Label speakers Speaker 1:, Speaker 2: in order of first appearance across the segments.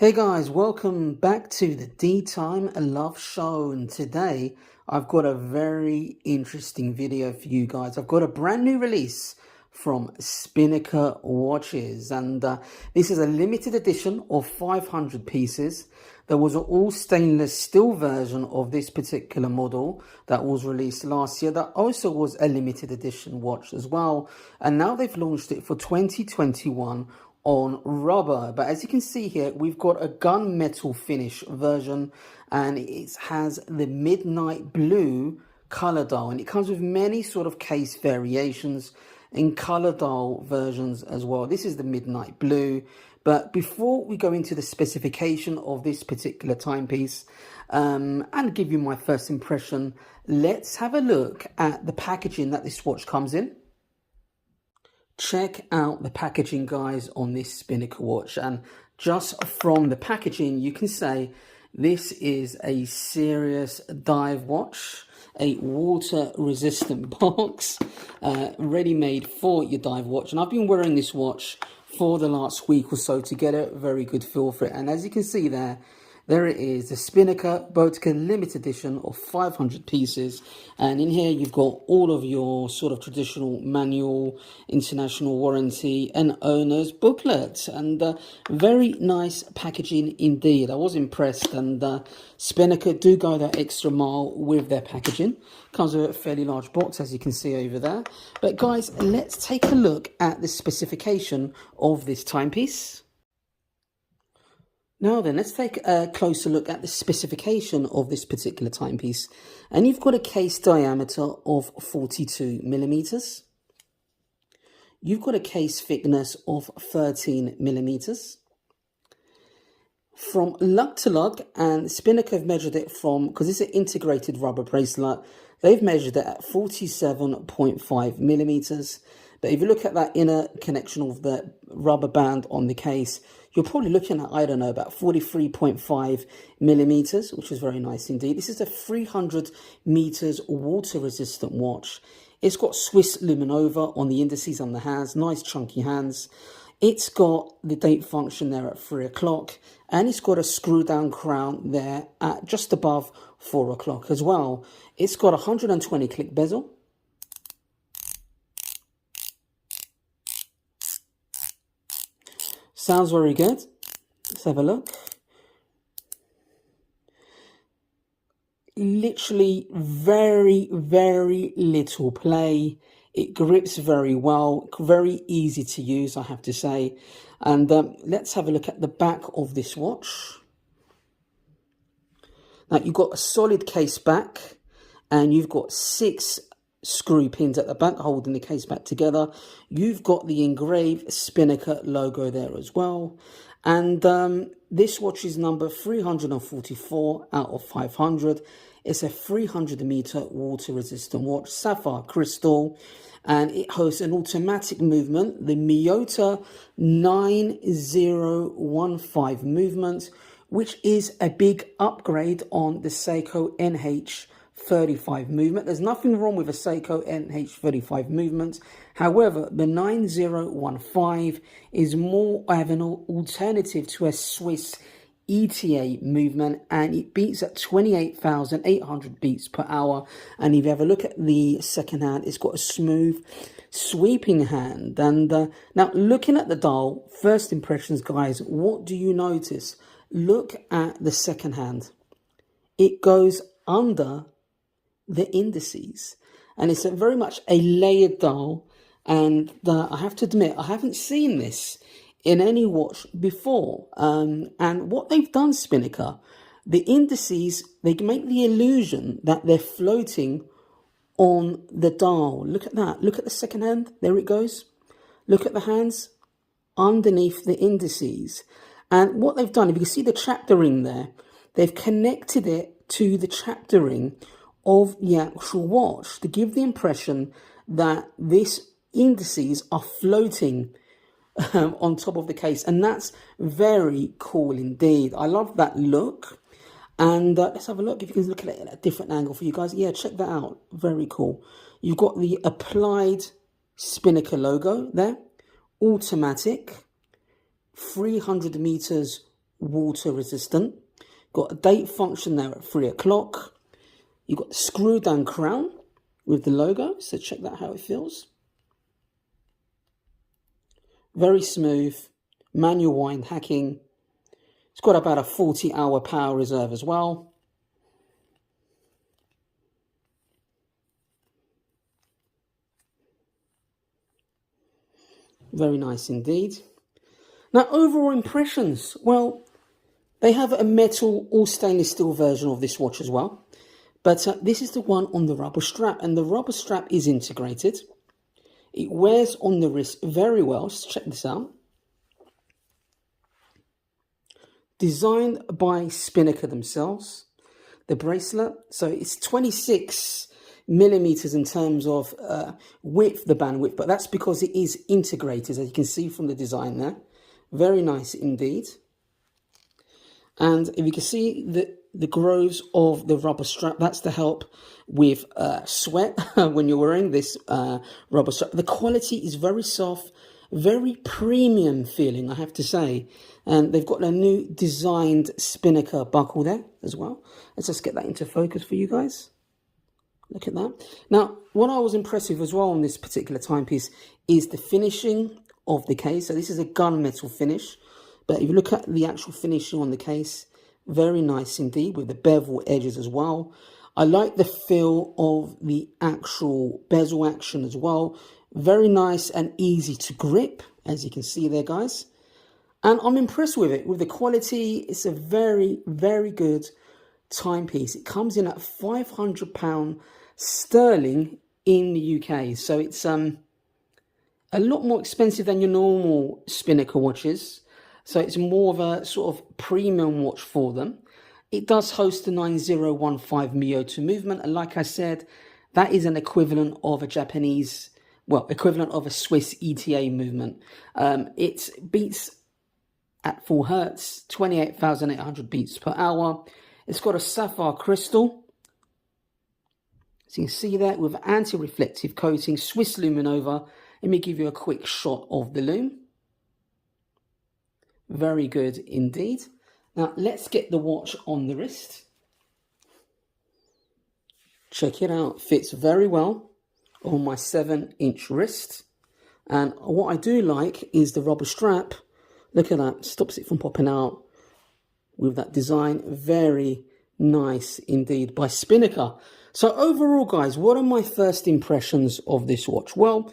Speaker 1: Hey guys, welcome back to the DeeTimeLove show, and today I've got a very interesting video for you guys. I've got a brand new release from Spinnaker watches, and this is a limited edition of 500 pieces. There was an all stainless steel version of this particular model that was released last year that also was a limited edition watch as well, and now they've launched it for 2021 on rubber. But as you can see here, we've got a gunmetal finish version, and it has the midnight blue color dial, and it comes with many sort of case variations in color dial versions as well. This is the midnight blue. But before we go into the specification of this particular timepiece and give you my first impression, let's have a look at the packaging that this watch comes in. Check out the packaging, guys, on this Spinnaker watch, and just from the packaging you can say this is a serious dive watch, a water resistant box, ready made for your dive watch. And I've been wearing this watch for the last week or so to get a very good feel for it, and as you can see there it is, the Spinnaker Boettger limited edition of 500 pieces. And in here you've got all of your sort of traditional manual, international warranty and owner's booklet, and very nice packaging indeed. I was impressed, and Spinnaker do go that extra mile with their packaging. Comes with a fairly large box, as you can see over there. But guys, let's take a look at the specification of this timepiece. Now then, let's take a closer look at the specification of this particular timepiece. And you've got a case diameter of 42 millimeters. You've got a case thickness of 13 millimeters. From lug to lug, and Spinnaker have measured it from, because it's an integrated rubber bracelet, they've measured it at 47.5 millimeters. But if you look at that inner connection of the rubber band on the case, you're probably looking at, I don't know, about 43.5 millimeters, which is very nice indeed. This is a 300 meters water resistant watch. It's got Swiss luminova on the indices on the hands, nice chunky hands. It's got the date function there at 3 o'clock, and it's got a screw down crown there at just above 4 o'clock as well. It's got a 120 click bezel. Sounds very good. Let's have a look. Literally very, very little play. It grips very well, very easy to use, I have to say. And let's have a look at the back of this watch. Now, you've got a solid case back, and you've got 6 screw pins at the back holding the case back together. You've got the engraved Spinnaker logo there as well. And this watch is number 344 out of 500. It's a 300 meter water resistant watch, sapphire crystal, and it hosts an automatic movement, the Miyota 9015 movement, which is a big upgrade on the Seiko NH35 movement. There's nothing wrong with a Seiko NH35 movement. However, the 9015 is more of an alternative to a Swiss ETA movement, and it beats at 28,800 beats per hour. And if you have a look at the second hand, it's got a smooth sweeping hand. And now, looking at the dial, first impressions, guys, what do you notice? Look at the second hand. It goes under the indices, and it's very much a layered dial. And I have to admit, I haven't seen this in any watch before. And what they've done, Spinnaker, the indices, they make the illusion that they're floating on the dial. Look at that. Look at the second hand. There it goes. Look at the hands underneath the indices. And what they've done, if you can see the chapter ring there, they've connected it to the chapter ring of the actual watch to give the impression that these indices are floating on top of the case. And that's very cool indeed. I love that look. And let's have a look, if you can look at it at a different angle for you guys. Yeah, check that out. Very cool. You've got the applied Spinnaker logo there, automatic, 300 meters water resistant. Got a date function there at 3 o'clock. You've got the screw down crown with the logo, so check that how it feels. Very smooth, manual wind hacking. It's got about a 40-hour power reserve as well. Very nice indeed. Now, overall impressions. Well, they have a metal or stainless steel version of this watch as well. But this is the one on the rubber strap, and the rubber strap is integrated. It wears on the wrist very well. So check this out. Designed by Spinnaker themselves. The bracelet, so it's 26 millimeters in terms of width, the band width, but that's because it is integrated, as you can see from the design there. Very nice indeed. And if you can see the grooves of the rubber strap, that's to help with sweat when you're wearing this rubber strap. The quality is very soft, very premium feeling, I have to say. And they've got a new designed Spinnaker buckle there as well. Let's just get that into focus for you guys. Look at that. Now, what I was impressed with as well on this particular timepiece is the finishing of the case. So this is a gunmetal finish. But if you look at the actual finishing on the case, very nice indeed with the bevel edges as well. I like the feel of the actual bezel action as well. Very nice and easy to grip, as you can see there, guys. And I'm impressed with it, with the quality. It's a very, very good timepiece. It comes in at £500 sterling in the UK. So it's a lot more expensive than your normal Spinnaker watches. So it's more of a sort of premium watch for them. It does host the 9015 Miyota movement. And like I said, that is an equivalent of a Japanese, well, equivalent of a Swiss ETA movement. It beats at 4 hertz, 28,800 beats per hour. It's got a sapphire crystal. So you can see that with anti-reflective coating, Swiss Luminova. Let me give you a quick shot of the lume. Very good indeed. Now let's get the watch on the wrist. Check it out, fits very well on my 7-inch wrist. And what I do like is the rubber strap. Look at that, stops it from popping out with that design. Very nice indeed by Spinnaker. So overall, guys, what are my first impressions of this watch? Well,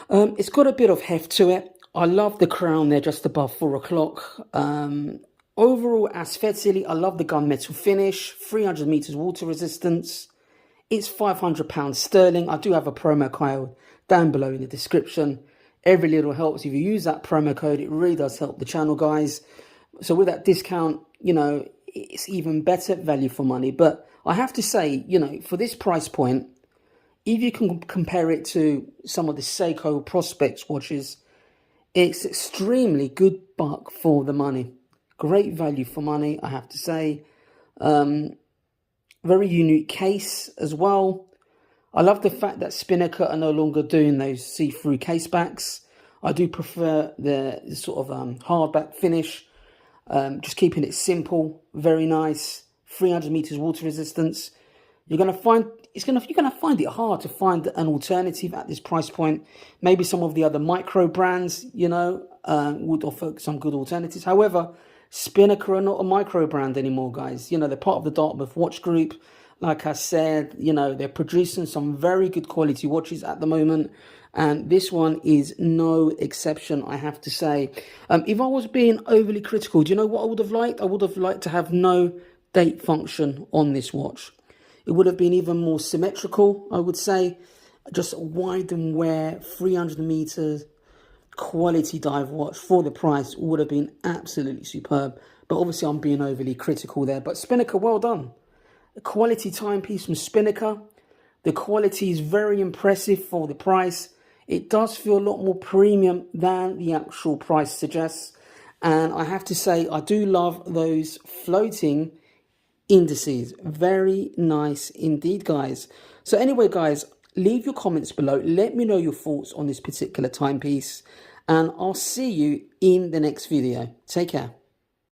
Speaker 1: it's got a bit of heft to it. I love the crown there just above 4 o'clock. Overall, aesthetically, I love the gunmetal finish, 300 meters water resistance. It's £500 sterling. I do have a promo code down below in the description. Every little helps. If you use that promo code, it really does help the channel, guys. So with that discount, you know, it's even better value for money. But I have to say, you know, for this price point, if you can compare it to some of the Seiko Prospects watches, it's extremely good buck for the money. Great value for money, I have to say. Very unique case as well. I love the fact that Spinnaker are no longer doing those see-through case backs. I do prefer the sort of hardback finish. Just keeping it simple, very nice. 300 meters water resistance. You're gonna find it hard to find an alternative at this price point. Maybe some of the other micro brands, you know, would offer some good alternatives. However, Spinnaker are not a micro brand anymore, guys. You know, they're part of the Dartmouth Watch Group. Like I said, you know, they're producing some very good quality watches at the moment. And this one is no exception, I have to say. If I was being overly critical, do you know what I would have liked? I would have liked to have no date function on this watch. It would have been even more symmetrical, I would say. Just a wide and wear 300 meters quality dive watch for the price would have been absolutely superb. But obviously I'm being overly critical there. But Spinnaker, well done. A quality timepiece from Spinnaker. The quality is very impressive for the price. It does feel a lot more premium than the actual price suggests. And I have to say, I do love those floating indices. Very nice indeed, guys. So anyway, guys, leave your comments below. Let me know your thoughts on this particular timepiece. And I'll see you in the next video. Take care.